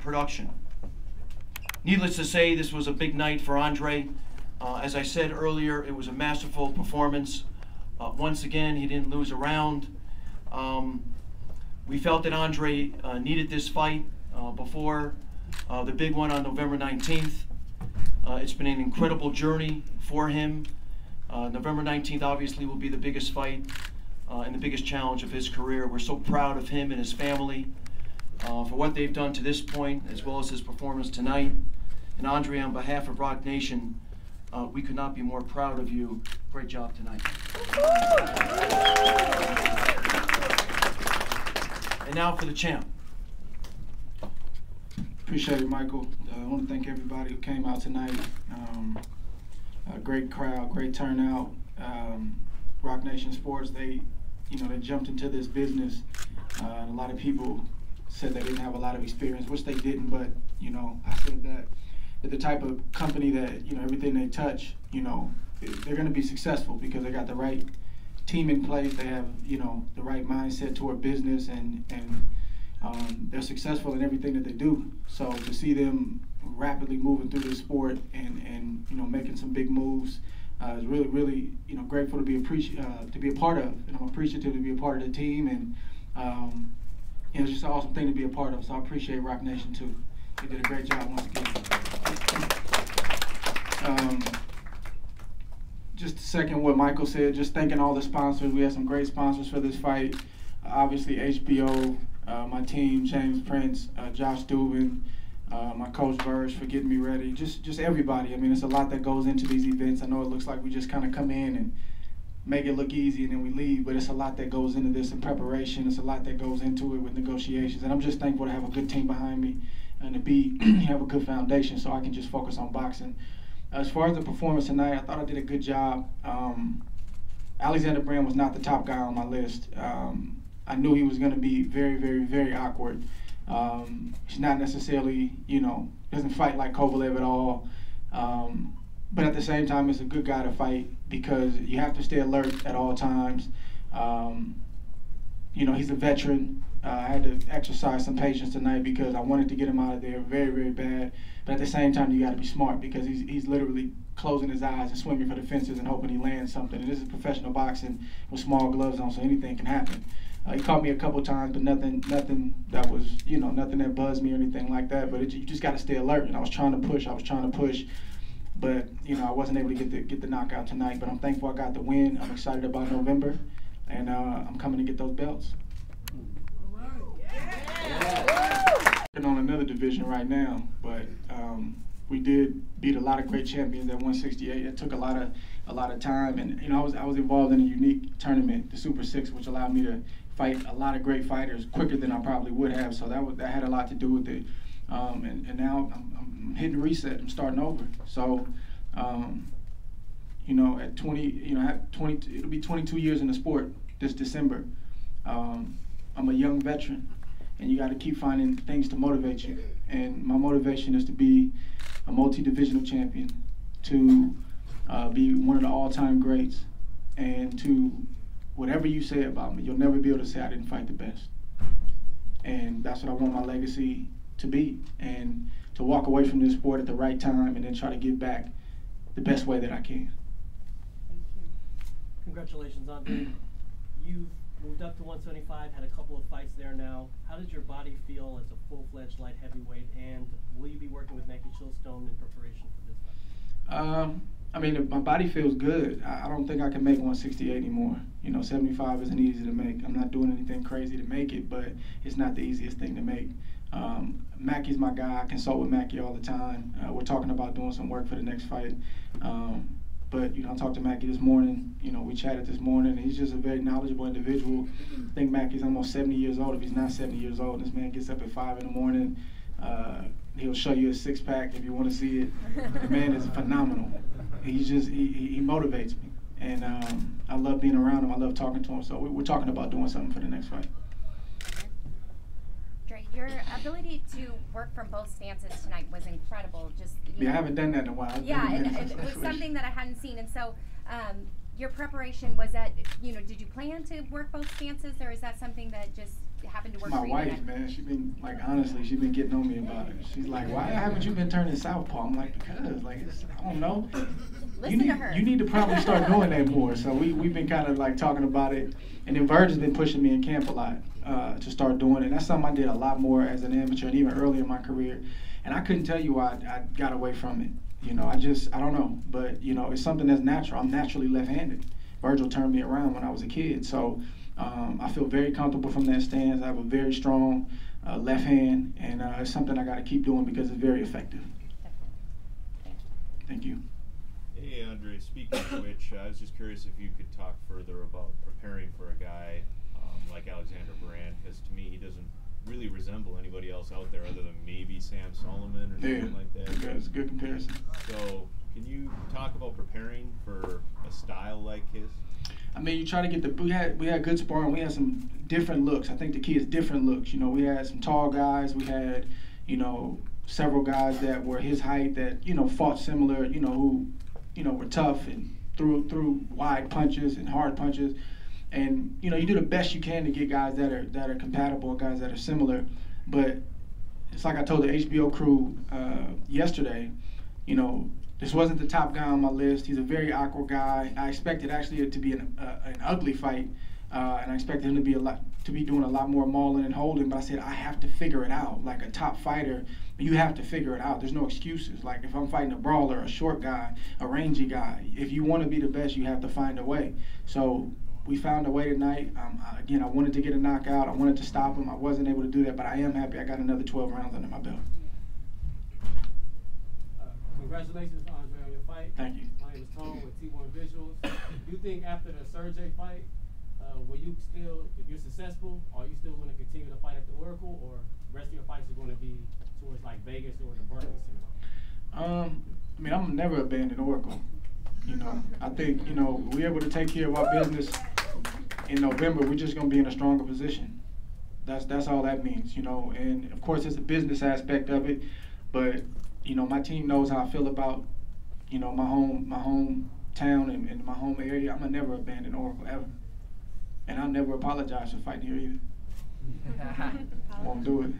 production. Needless to say, this was a big night for Andre. As I said earlier, it was a masterful performance. Once again, he didn't lose a round. We felt that Andre needed this fight before the big one on November 19th. It's been an incredible journey for him. November 19th obviously will be the biggest fight and the biggest challenge of his career. We're so proud of him and his family for what they've done to this point, as well as his performance tonight. And Andre, on behalf of Rock Nation, we could not be more proud of you. Great job tonight. And now for the champ. Appreciate it, Michael. I want to thank everybody who came out tonight. A great crowd, great turnout. Rock Nation Sports, they jumped into this business. And a lot of people said they didn't have a lot of experience, which they didn't. But I said that they're the type of company that everything they touch, they're going to be successful because they got the right team in place. They have the right mindset toward business, and they're successful in everything that they do. So to see them rapidly moving through this sport and making some big moves is really grateful to be a part of, and I'm appreciative to be a part of the team, and it's just an awesome thing to be a part of. So I appreciate Rock Nation too. They did a great job once again. Just to second what Michael said, just thanking all the sponsors. We had some great sponsors for this fight. Obviously HBO, my team, James Prince, Josh Dubin, my coach Verge for getting me ready. Just everybody. I mean, it's a lot that goes into these events. I know it looks like we just kind of come in and make it look easy and then we leave, but it's a lot that goes into this in preparation. It's a lot that goes into it with negotiations, and I'm just thankful to have a good team behind me and to have a good foundation so I can just focus on boxing. As far as the performance tonight, I thought I did a good job. Alexander Brand was not the top guy on my list. I knew he was going to be very, very, very awkward. He's not necessarily, doesn't fight like Kovalev at all. But at the same time, it's a good guy to fight because you have to stay alert at all times. He's a veteran. I had to exercise some patience tonight because I wanted to get him out of there very, very bad. But at the same time, you got to be smart because he's literally closing his eyes and swinging for the fences and hoping he lands something. And this is professional boxing with small gloves on, so anything can happen. He caught me a couple times, but nothing that was, nothing that buzzed me or anything like that. But you just got to stay alert. And I was trying to push, but I wasn't able to get the knockout tonight. But I'm thankful I got the win. I'm excited about November, and I'm coming to get those belts. On another division right now, but we did beat a lot of great champions at 168. It took a lot of time, and I was involved in a unique tournament, the Super 6, which allowed me to fight a lot of great fighters quicker than I probably would have. So that had a lot to do with it. And now I'm hitting reset. I'm starting over. So at 20, it'll be 22 years in the sport this December. I'm a young veteran. And you got to keep finding things to motivate you. And my motivation is to be a multi-divisional champion, to be one of the all-time greats, and to, whatever you say about me, you'll never be able to say I didn't fight the best. And that's what I want my legacy to be, and to walk away from this sport at the right time and then try to give back the best way that I can. Thank you. Congratulations, Andre. You've moved up to 175, had a couple of fights there now. How does your body feel as a full-fledged light heavyweight, and will you be working with Mackie Chillstone in preparation for this fight? I mean, my body feels good. I don't think I can make 168 anymore. 75 isn't easy to make. I'm not doing anything crazy to make it, but it's not the easiest thing to make. Mackie's my guy. I consult with Mackie all the time. We're talking about doing some work for the next fight. But I talked to Mackie this morning. We chatted this morning. He's just a very knowledgeable individual. I think Mackie's almost 70 years old. If he's not 70 years old, this man gets up at 5 in the morning. He'll show you a six-pack if you want to see it. The man is phenomenal. He motivates me, and I love being around him. I love talking to him. So we're talking about doing something for the next fight. Your ability to work from both stances tonight was incredible. I haven't done that in a while. Yeah, and it was something that I hadn't seen. And so, your preparation was that did you plan to work both stances, or is that something that just happened to work My for you wife, tonight? man, she been, like, honestly, she been getting on me about it. She's like, why haven't you been turning southpaw? I'm like, because, like, I don't know. Listen to her. You need to probably start doing that more. So we've been kind of like talking about it. And then Verge has been pushing me in camp a lot to start doing it. That's something I did a lot more as an amateur and even early in my career. And I couldn't tell you why I got away from it. You know, I don't know. But, you know, it's something that's natural. I'm naturally left-handed. Virgil turned me around when I was a kid. So I feel very comfortable from that stance. I have a very strong left hand. And it's something I got to keep doing because it's very effective. Thank you. Hey, Andre, speaking of which, I was just curious if you could talk further about preparing for a guy like Alexander Brand, because to me he doesn't really resemble anybody else out there other than maybe Sam Solomon or something like that. Yeah, it's a good comparison. So, can you talk about preparing for a style like his? I mean, you try to get we had good sparring. We had some different looks. I think the key is different looks. You know, we had some tall guys. We had, you know, several guys that were his height that, you know, fought similar, you know, who, you know, were tough and threw wide punches and hard punches. And, you know, you do the best you can to get guys that are compatible, guys that are similar. But it's like I told the HBO crew yesterday, you know, this wasn't the top guy on my list. He's a very awkward guy. I expected actually it to be an ugly fight, and I expected him to be doing a lot more mauling and holding. But I said I have to figure it out. Like a top fighter, you have to figure it out. There's no excuses. Like if I'm fighting a brawler, a short guy, a rangy guy, if you want to be the best, you have to find a way. So we found a way tonight. Again, I wanted to get a knockout. I wanted to stop him. I wasn't able to do that, but I am happy I got another 12 rounds under my belt. Congratulations, Andre, on your fight. Thank you. My name is Tone with T1 Visuals. Do you think after the Sergey fight, will you still, if you're successful, are you still going to continue to fight at the Oracle, or the rest of your fights are going to be towards like Vegas or the Berkeley Center? I mean, I'm never abandon Oracle. You know, I think, you know, we're able to take care of our business in November. We're just going to be in a stronger position. That's all that means, you know. And of course, it's a business aspect of it, but you know, my team knows how I feel about, you know, my hometown and my home area. I'm gonna never abandon Oracle ever, and I'll never apologize for fighting here either. Won't do it.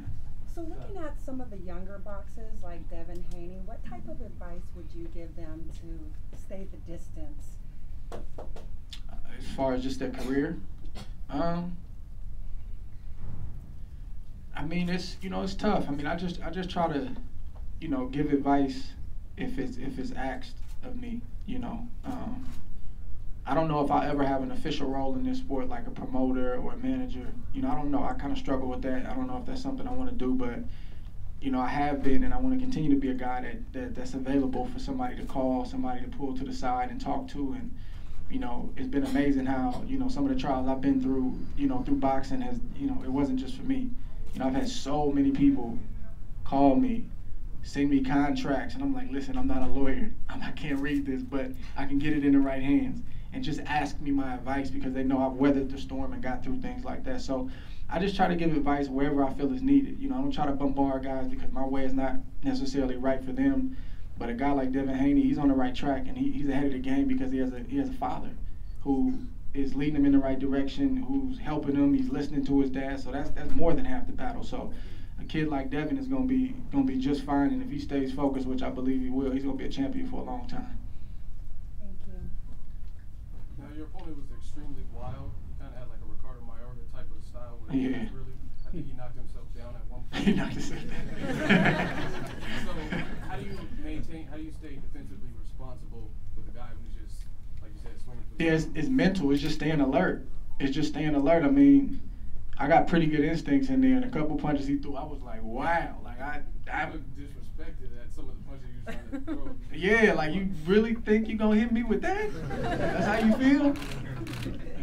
So looking at some of the younger boxers like Devin Haney, what type of advice would you give them to stay the distance? As far as just their career, I mean, it's, you know, it's tough. I mean, I just try to, you know, give advice if it's asked of me. You know, I don't know if I'll ever have an official role in this sport like a promoter or a manager. You know, I don't know. I kind of struggle with that. I don't know if that's something I want to do, but you know, I have been, and I want to continue to be a guy that's available for somebody to call, somebody to pull to the side and talk to. And you know, it's been amazing how, you know, some of the trials I've been through, you know, through boxing has, you know, it wasn't just for me. You know, I've had so many people call me, send me contracts, and I'm like, listen, I'm not a lawyer. I can't read this, but I can get it in the right hands. And just ask me my advice because they know I've weathered the storm and got through things like that. So I just try to give advice wherever I feel is needed. You know, I don't try to bombard guys because my way is not necessarily right for them. But a guy like Devin Haney, he's on the right track, and he's ahead of the game because he has a father who is leading him in the right direction, who's helping him, he's listening to his dad. So that's more than half the battle. So a kid like Devin is gonna be just fine, and if he stays focused, which I believe he will, he's gonna be a champion for a long time. Thank you. Now your opponent was extremely wild. He kind of had like a Ricardo Mayorga type of style. Where he was really, I think he knocked himself down at one point. He knocked himself down. So how do you stay defensively responsible with a guy who's just, like you said, swinging for the Yeah, it's mental. It's just staying alert. It's just staying alert. I mean, I got pretty good instincts in there, and a couple punches he threw, I was like, wow. Like I looked disrespected at some of the punches you was trying to throw. Yeah, like you really think you gonna hit me with that? That's how you feel?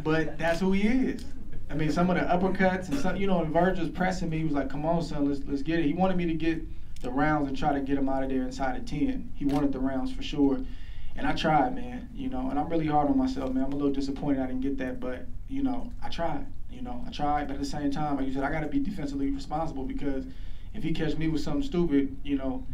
But that's who he is. I mean, some of the uppercuts and some, you know, when Virgil's pressing me, he was like, come on, son, let's get it. He wanted me to get the rounds and try to get him out of there inside of 10. He wanted the rounds for sure. And I tried, man, you know, and I'm really hard on myself, man. I'm a little disappointed I didn't get that, but, you know, I tried. But at the same time, like you said, I got to be defensively responsible because if he catch me with something stupid, you know,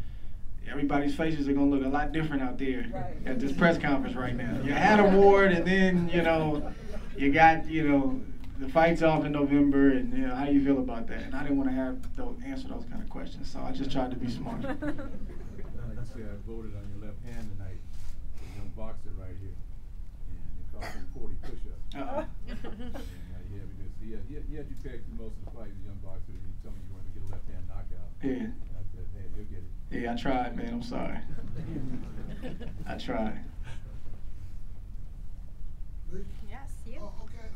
everybody's faces are going to look a lot different out there at this press conference right now. You had a award, and then, you know, you got, you know, the fight's off in November, and you know, how you feel about that? And I didn't want to answer those kind of questions, so I just tried to be smart. You say I voted on your left hand tonight, the young boxer right here, and it cost him 40 push-ups. Yeah, because he had you pegged through most of the fight, the young boxer, and he told me you wanted to get a left-hand knockout. Yeah. And I said, hey, you'll get it. Yeah, I tried, man. I'm sorry. I tried. Yes, you. Okay,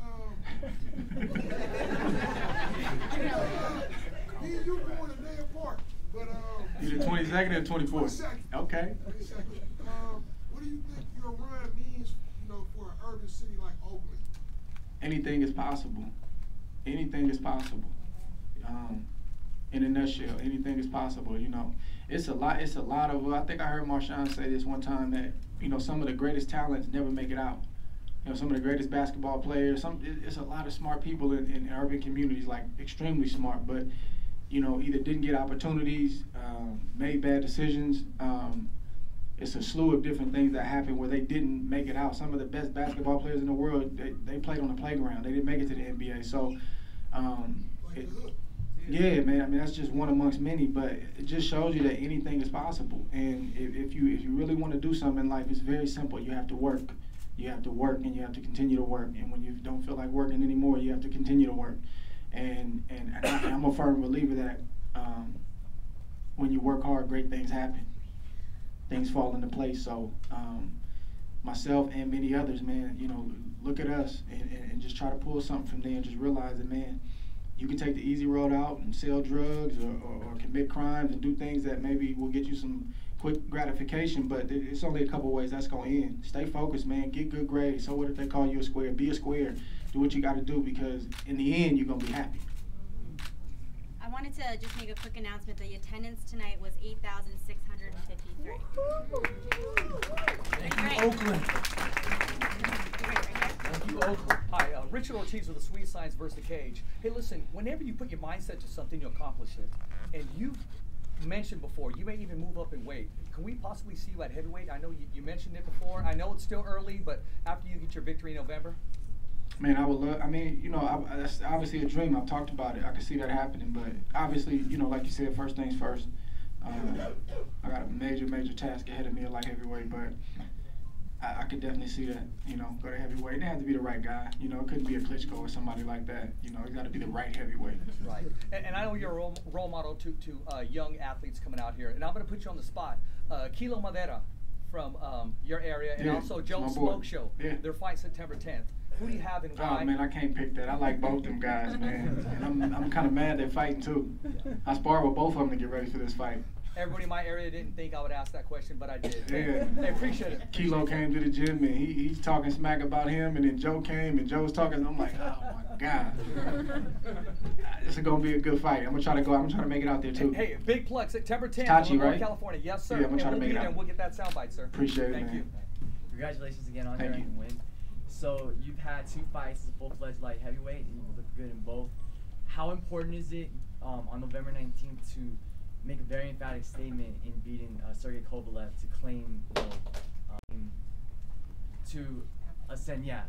me and you going a day apart, but You the 22nd or 24th? 22nd. Okay. 22nd. What do you think your run means, you know, for an urban city like Oakland? Anything is possible. Anything is possible. In a nutshell, anything is possible. You know, it's a lot of. I think I heard Marshawn say this one time that, you know, some of the greatest talents never make it out. You know, some of the greatest basketball players. It's a lot of smart people in urban communities, like extremely smart, but you know, either didn't get opportunities, made bad decisions. It's a slew of different things that happened where they didn't make it out. Some of the best basketball players in the world, they played on the playground. They didn't make it to the NBA. So, yeah, man. I mean, that's just one amongst many. But it just shows you that anything is possible. And if you really want to do something in life, it's very simple. You have to work. You have to work, and you have to continue to work. And when you don't feel like working anymore, you have to continue to work. And I'm a firm believer that when you work hard, great things happen. Things fall into place. So myself and many others, man, you know, look at us and just try to pull something from there and just realize that, man, you can take the easy road out and sell drugs or commit crimes and do things that maybe will get you some quick gratification, but it's only a couple ways that's going to end. Stay focused, man. Get good grades. So what if they call you a square? Be a square. Do what you got to do, because in the end, you're going to be happy. I wanted to just make a quick announcement. The attendance tonight was 8,653. Thank you, Oakland. Thank you, Oakland. Hi, Richard Ortiz with the Sweet Science versus the Cage. Hey, listen, whenever you put your mindset to something, you accomplish it. And you've mentioned before, you may even move up in weight. Can we possibly see you at heavyweight? I know you mentioned it before. I know it's still early, but after you get your victory in November? Man, I would love, I mean, you know, that's obviously a dream. I've talked about it. I can see that happening, but obviously, you know, like you said, first things first. I got a major task ahead of me at light heavyweight, but I could definitely see that, you know, go to heavyweight. It had to be the right guy. You know, it couldn't be a Klitschko or somebody like that. You know, it got to be the right heavyweight. Right. And I know you're a role model to young athletes coming out here. And I'm going to put you on the spot. Kilo Madera from your area, and also Joe's Smoke Show. Yeah. They're fighting September 10th. Who do you have and why? Oh, man, I can't pick that. I like both them guys, man. And I'm kind of mad they're fighting, too. I sparred with both of them to get ready for this fight. Everybody in my area didn't think I would ask that question, but I did. Yeah. They appreciate it. Kilo came to the gym, and he's talking smack about him, and then Joe came, and Joe was talking, and I'm like, oh, my God. This is going to be a good fight. I'm going to try to make it out there, too. Hey, big plug, September 10th, Tachi, Illinois, right? California. Yes, sir. Yeah, I'm going to try to make it out. And we'll get that soundbite, sir. Appreciate it, Thank man. you. Congratulations again on Thank your you. win. So you've had 2 fights as a full-fledged light heavyweight, and you look good in both. How important is it on November 19th to make a very emphatic statement in beating Sergey Kovalev to claim, to ascend? Yeah.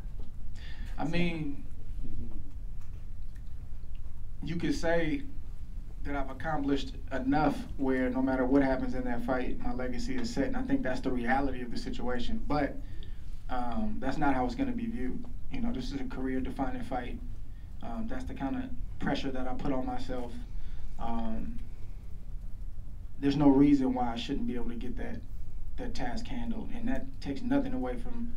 I mean, you could say that I've accomplished enough where no matter what happens in that fight, my legacy is set, and I think that's the reality of the situation. But that's not how it's going to be viewed. You know, this is a career-defining fight. That's the kind of pressure that I put on myself. There's no reason why I shouldn't be able to get that task handled, and that takes nothing away from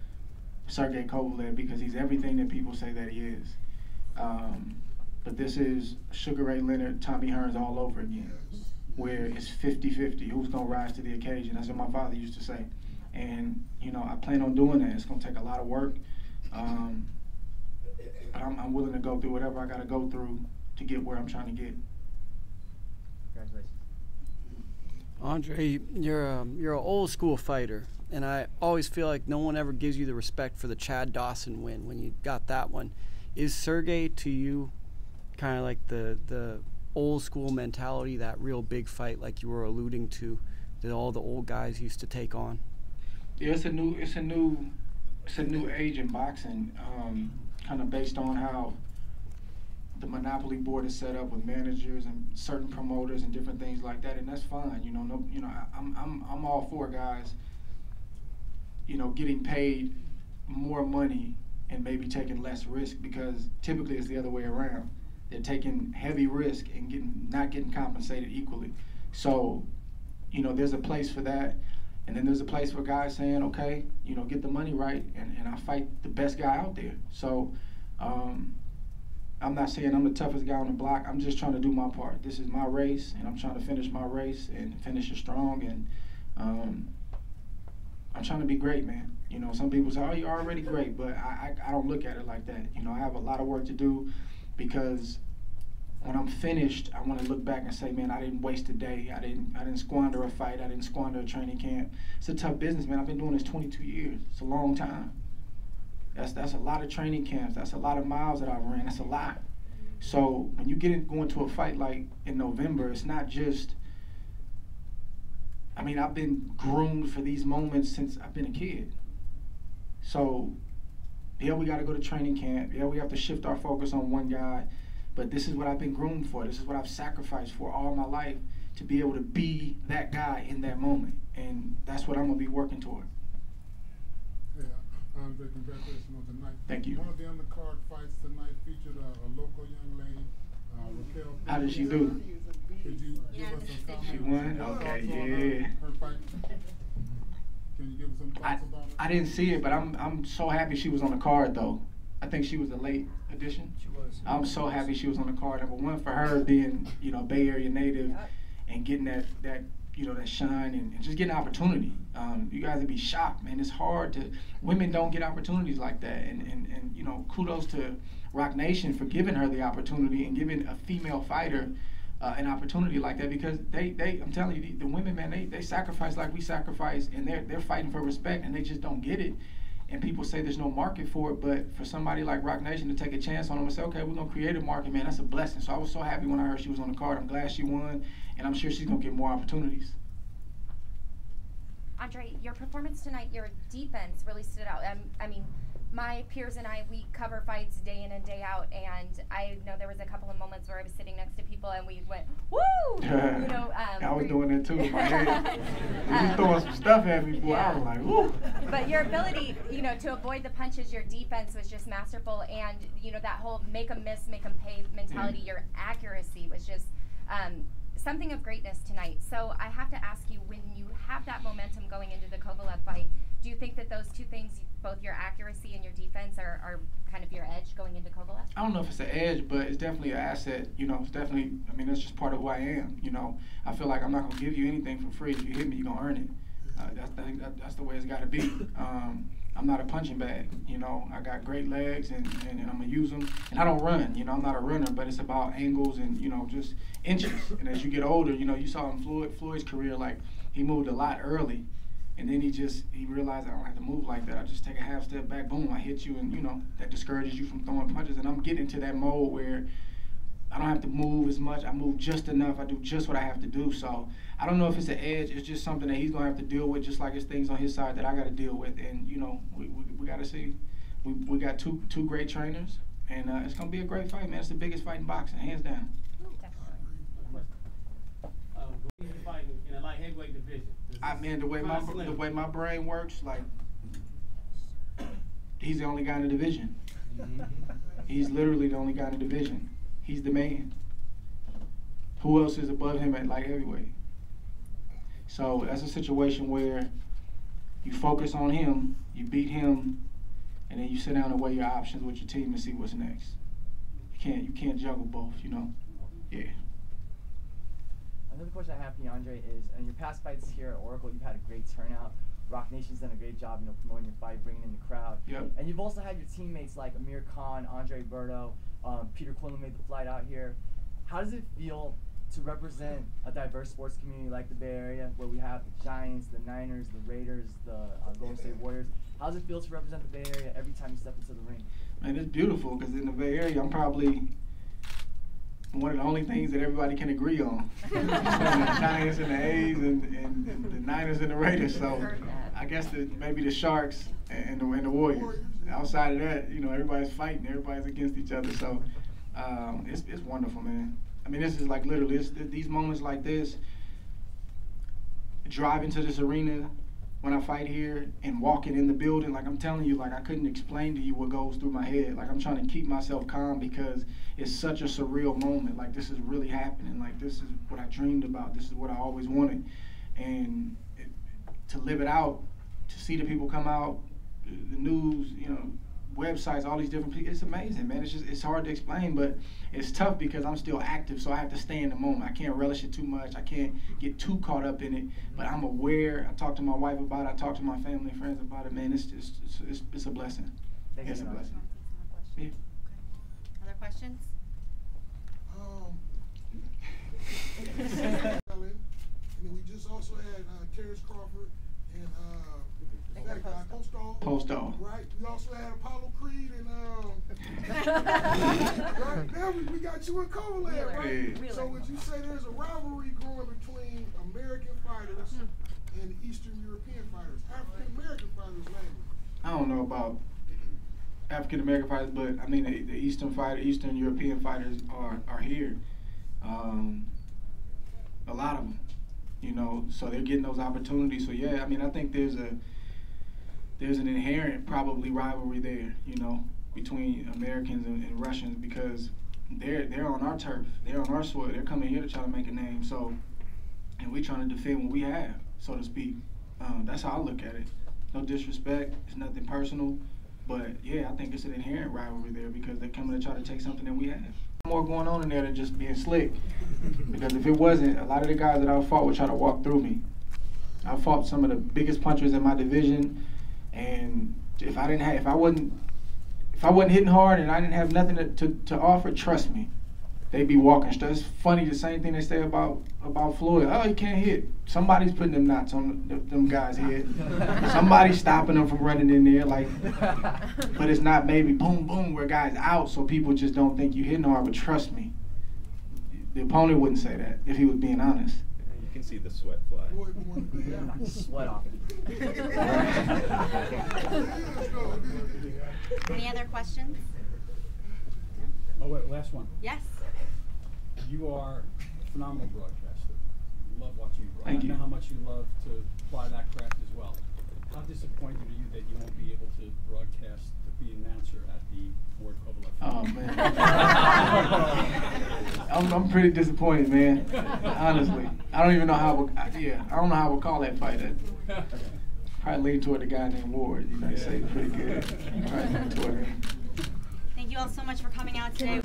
Sergey Kovalev, because he's everything that people say that he is. But this is Sugar Ray Leonard, Tommy Hearns all over again, where it's 50-50. Who's going to rise to the occasion? That's what my father used to say. And, you know, I plan on doing that. It's going to take a lot of work. But I'm willing to go through whatever I got to go through to get where I'm trying to get. Congratulations. Andre, you're an old school fighter, and I always feel like no one ever gives you the respect for the Chad Dawson win when you got that one. Is Sergey to you kind of like the old school mentality, that real big fight like you were alluding to, that all the old guys used to take on? Yeah, it's a new age in boxing, kind of based on how the monopoly board is set up with managers and certain promoters and different things like that, and that's fine. You know, I'm all for guys, you know, getting paid more money and maybe taking less risk, because typically it's the other way around. They're taking heavy risk and not getting compensated equally. So, you know, there's a place for that. And then there's a place for guys saying, okay, you know, get the money right, and I fight the best guy out there. So I'm not saying I'm the toughest guy on the block. I'm just trying to do my part. This is my race, and I'm trying to finish my race and finish it strong. And I'm trying to be great, man. You know, some people say, oh, you're already great, but I don't look at it like that. You know, I have a lot of work to do, because when I'm finished, I want to look back and say, man, I didn't waste a day. I didn't squander a fight. I didn't squander a training camp. It's a tough business, man. I've been doing this 22 years. It's a long time. That's a lot of training camps. That's a lot of miles that I've ran. That's a lot. So when you go into a fight like in November, it's not just, I mean, I've been groomed for these moments since I've been a kid. So, yeah, we got to go to training camp. Yeah, we have to shift our focus on one guy. But this is what I've been groomed for. This is what I've sacrificed for all my life, to be able to be that guy in that moment. And that's what I'm going to be working toward. Yeah, Andre, congratulations on tonight. Thank you. One of the undercard fights tonight featured a local young lady, Raquel. How did she do? Could you give us some comments? She won? Okay, yeah. Her fight? Can you give us some thoughts about it? I didn't see it, but I'm so happy she was on the card, though. I think she was a late addition. She was. I'm so happy she was on the card. Number one, for her being, you know, Bay Area native and getting that you know, that shine and just getting opportunity. You guys would be shocked, man. It's hard to, women don't get opportunities like that. And you know, kudos to Rock Nation for giving her the opportunity and giving a female fighter an opportunity like that, because they I'm telling you, the women, man, they sacrifice like we sacrifice, and they're fighting for respect, and they just don't get it. And people say there's no market for it, but for somebody like Rock Nation to take a chance on them and say, okay, we're going to create a market, man, that's a blessing. So I was so happy when I heard she was on the card. I'm glad she won, and I'm sure she's going to get more opportunities. Andre, your performance tonight, your defense really stood out. I mean, my peers and I, we cover fights day in and day out, and I know there was a couple of moments where I was sitting next to people and we went, woo! You know, I was doing that too in my head. You throwing some stuff at me, boy. Yeah. I was like, woo! But your ability, you know, to avoid the punches, your defense was just masterful, and, you know, that whole make 'em miss, make 'em pay mentality, your accuracy was just something of greatness tonight. So I have to ask you, when you have that momentum going into the Kovalev fight, do you think that those two things, both your accuracy and your defense, are kind of your edge going into Kovalev? I don't know if it's an edge, but it's definitely an asset. You know, it's definitely, I mean, that's just part of who I am. You know, I feel like I'm not going to give you anything for free. If you hit me, you're going to earn it. That's the way it's got to be. I'm not a punching bag. You know, I got great legs, and I'm going to use them. And I don't run. You know, I'm not a runner, but it's about angles and, you know, just inches. And as you get older, you know, you saw in Floyd's career, like, he moved a lot early. And then he realized I don't have to move like that. I just take a half step back, boom, I hit you, and, you know, that discourages you from throwing punches. And I'm getting into that mode where I don't have to move as much. I move just enough. I do just what I have to do. So I don't know if it's an edge. It's just something that he's going to have to deal with, just like it's things on his side that I got to deal with. And, you know, we got to see. We got two great trainers, and it's going to be a great fight, man. It's the biggest fight in boxing, hands down. Fighting in a light heavyweight division. Man, the way my brain works, like, he's the only guy in the division. He's literally the only guy in the division. He's the man. Who else is above him at light heavyweight? So that's a situation where you focus on him, you beat him, and then you sit down and weigh your options with your team and see what's next. You can't juggle both, you know? Yeah. Another question I have for you, Andre, is in your past fights here at Oracle, you've had a great turnout. Rock Nation's done a great job, you know, promoting your fight, bringing in the crowd. Yep. And you've also had your teammates like Amir Khan, Andre Berto, Peter Quinlan made the flight out here. How does it feel to represent a diverse sports community like the Bay Area, where we have the Giants, the Niners, the Raiders, the Golden State Warriors? How does it feel to represent the Bay Area every time you step into the ring? Man, it's beautiful, because in the Bay Area, I'm probably one of the only things that everybody can agree on. The Giants and the A's and the Niners and the Raiders. So I guess maybe the Sharks and the Warriors. Outside of that, you know, everybody's fighting. Everybody's against each other. So It's wonderful, man. I mean, this is like literally these moments like this. Driving to this arena when I fight here and walking in the building, like I'm telling you, like I couldn't explain to you what goes through my head. Like I'm trying to keep myself calm because it's such a surreal moment. Like this is really happening. Like this is what I dreamed about. This is what I always wanted. And to live it out, to see the people come out, the news, you know, websites, all these different people, it's amazing, man. It's hard to explain, but it's tough because I'm still active, so I have to stay in the moment. I can't relish it too much. I can't get too caught up in it, but I'm aware. I talk to my wife about it. I talk to my family and friends about it, man. It's a blessing. It's a blessing. Yeah. Other questions? And then we just also had Terrence Crawford and that guy, Postall. Right. We also had Apollo Creed and right now we got you in Covaland, right? Yeah. So would you say there's a rivalry growing between American fighters and Eastern European fighters, African American fighters mainly? I don't know about African American fighters, but I mean the Eastern European fighters are here. A lot of them, you know, so they're getting those opportunities. So yeah, I mean I think there's an inherent probably rivalry there, you know, between Americans and Russians because they're on our turf, they're on our soil, they're coming here to try to make a name. So, and we're trying to defend what we have, so to speak. That's how I look at it. No disrespect, it's nothing personal, but yeah, I think it's an inherent rivalry there because they're coming to try to take something that we have. More going on in there than just being slick, because if it wasn't, a lot of the guys that I fought would try to walk through me. I fought some of the biggest punchers in my division. And if I wasn't hitting hard and I didn't have nothing to offer, trust me, they'd be walking straight. It's funny, the same thing they say about Floyd. Oh, he can't hit. Somebody's putting them knots on them guys' head. Somebody's stopping them from running in there. Like, but it's not maybe boom boom where guys out, so people just don't think you hitting hard. But trust me, the opponent wouldn't say that if he was being honest. You can see the sweat fly. Sweat off. Any other questions? Oh wait, last one. Yes. You are a phenomenal broadcaster. Love watching you broadcast. Thank you. I know how much you love to apply that craft as well. How disappointed are you that you won't be able to broadcast, to be an announcer at the Ward Kovalev? Oh man, I'm pretty disappointed, man. Honestly, I don't even know how. I don't know how we'll call that fight. Probably lean toward the guy named Ward. You know, he say he's pretty good. Probably lean toward him. Thank you all so much for coming out today.